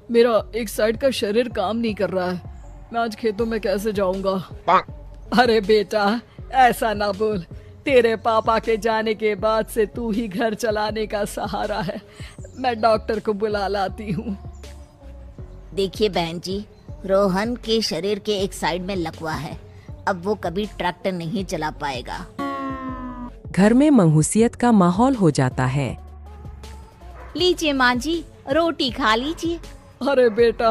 मेरा एक साइड का शरीर काम नहीं कर रहा है। मैं आज खेतों में कैसे जाऊंगा? अरे बेटा, ऐसा ना बोल। तेरे पापा के जाने के बाद से तू ही घर चलाने का सहारा है। मैं डॉक्टर को बुला लाती हूँ। देखिए बहन जी, रोहन के शरीर के एक साइड में लकवा है। अब वो कभी ट्रैक्टर नहीं चला पाएगा। घर में मंहूसियत का माहौल हो जाता है। लीजिए माँ जी, रोटी खा लीजिए। अरे बेटा,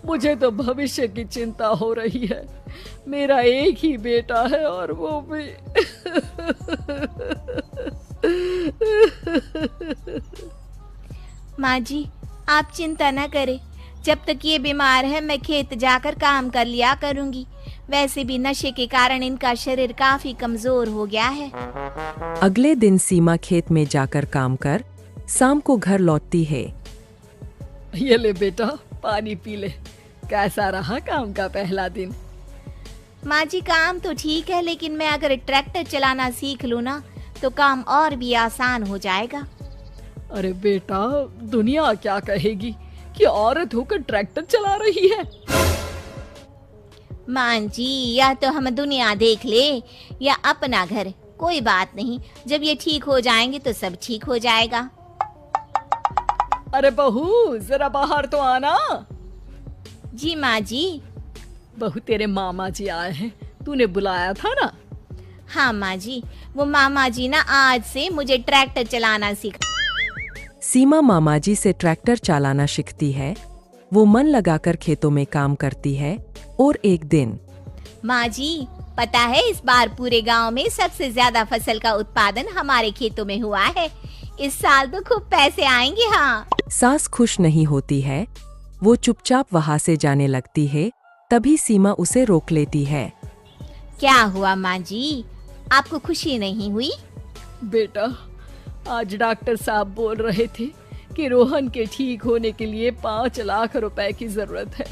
मुझे तो भविष्य की चिंता हो रही है। मेरा एक ही बेटा है और वो भी माँ जी, आप चिंता न करें। जब तक ये बीमार है मैं खेत जाकर काम कर लिया करूँगी। वैसे भी नशे के कारण इनका शरीर काफी कमजोर हो गया है। अगले दिन सीमा खेत में जाकर काम कर शाम को घर लौटती है। ये ले बेटा, पानी पी ले। कैसा रहा काम का पहला दिन? माँ जी, काम तो ठीक है, लेकिन मैं अगर ट्रैक्टर चलाना सीख लूँ ना तो काम और भी आसान हो जाएगा। अरे बेटा, दुनिया क्या कहेगी कि औरत होकर ट्रैक्टर चला रही है। माँ जी, या तो हम दुनिया देख ले या अपना घर, कोई बात नहीं। जब ये ठीक हो जाएंगे तो सब ठीक हो जाएगा। अरे बहू, जरा बाहर तो आना। जी माँ जी। बहू, तेरे मामा जी आए हैं, तूने बुलाया था ना? हाँ माँ जी, वो मामा जी ना आज से मुझे ट्रैक्टर चलाना सीख। सीमा मामाजी से ट्रैक्टर चलाना सीखती है। वो मन लगाकर खेतों में काम करती है। और एक दिन, माँ जी, पता है इस बार पूरे गांव में सबसे ज्यादा फसल का उत्पादन हमारे खेतों में हुआ है। इस साल तो खूब पैसे आएंगे। हाँ। सास खुश नहीं होती है। वो चुपचाप वहाँ से जाने लगती है। तभी सीमा उसे रोक लेती है। क्या हुआ माँ जी, आपको खुशी नहीं हुई? बेटा, आज डॉक्टर साहब बोल रहे थे कि रोहन के ठीक होने के लिए 5 लाख रुपए की जरूरत है।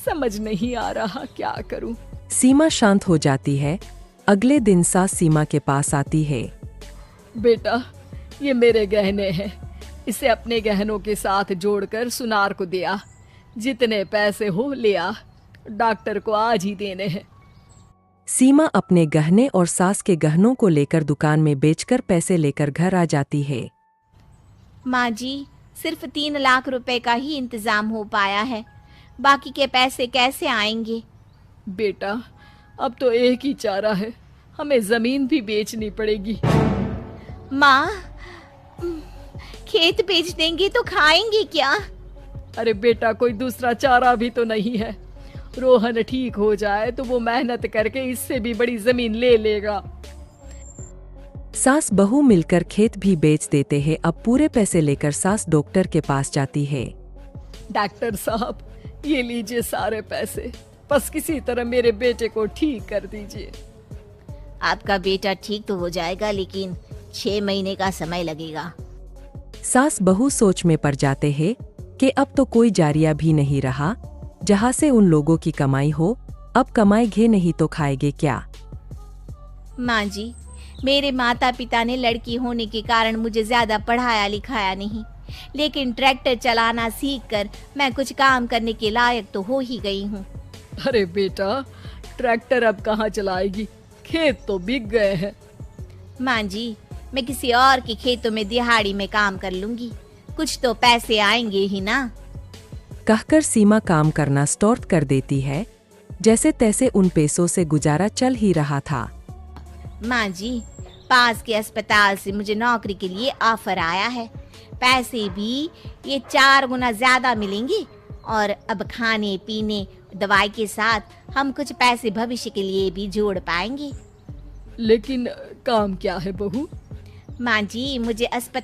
समझ नहीं आ रहा क्या करूं। सीमा शांत हो जाती है। अगले दिन सास सीमा के पास आती है। बेटा, ये मेरे गहने हैं। इसे अपने गहनों के साथ जोड़कर सुनार को दिया। जितने पैसे हो ले आ। डॉक्टर को आज ही देने हैं। सीमा अपने गहने और सास के गहनों को लेकर दुकान में बेचकर पैसे लेकर घर आ जाती है। माँ जी, सिर्फ 3 लाख रुपए का ही इंतजाम हो पाया है। बाकी के पैसे कैसे आएंगे? बेटा, अब तो एक ही चारा है, हमें जमीन भी बेचनी पड़ेगी। माँ, खेत बेच देंगे तो खाएंगे क्या? अरे बेटा, कोई दूसरा चारा भी तो नहीं है। रोहन ठीक हो जाए तो वो मेहनत करके इससे भी बड़ी जमीन ले लेगा। सास बहू मिलकर खेत भी बेच देते हैं। अब पूरे पैसे लेकर सास डॉक्टर के पास जाती है। डॉक्टर साहब, ये लीजिए सारे पैसे। बस किसी तरह मेरे बेटे को ठीक कर दीजिए। आपका बेटा ठीक तो हो जाएगा, लेकिन 6 महीने का समय लगेगा। सास बहू सोच में पड़ जाते हैं कि अब तो कोई जारिया भी नहीं रहा जहाँ से उन लोगों की कमाई हो। अब कमाएंगे नहीं तो खाएंगे क्या? माँ जी, मेरे माता पिता ने लड़की होने के कारण मुझे ज्यादा पढ़ाया लिखाया नहीं, लेकिन ट्रैक्टर चलाना सीखकर मैं कुछ काम करने के लायक तो हो ही गई हूँ। अरे बेटा, ट्रैक्टर अब कहाँ चलाएगी? खेत तो बिक गए हैं। माँ जी, मैं किसी और के खेतों में दिहाड़ी में काम कर लूंगी। कुछ तो पैसे आएंगे ही ना। कहकर सीमा काम करना स्टार्ट कर देती है। जैसे तैसे उन पैसों से गुजारा चल ही रहा था। माँ जी, पास के अस्पताल से मुझे नौकरी के लिए ऑफर आया है। पैसे भी ये 4 गुना ज्यादा मिलेंगे और अब खाने पीने दवाई के साथ हम कुछ पैसे भविष्य के लिए भी जोड़ पाएंगे। लेकिन काम क्या है बहू? माँ जी, मुझे अस्पताल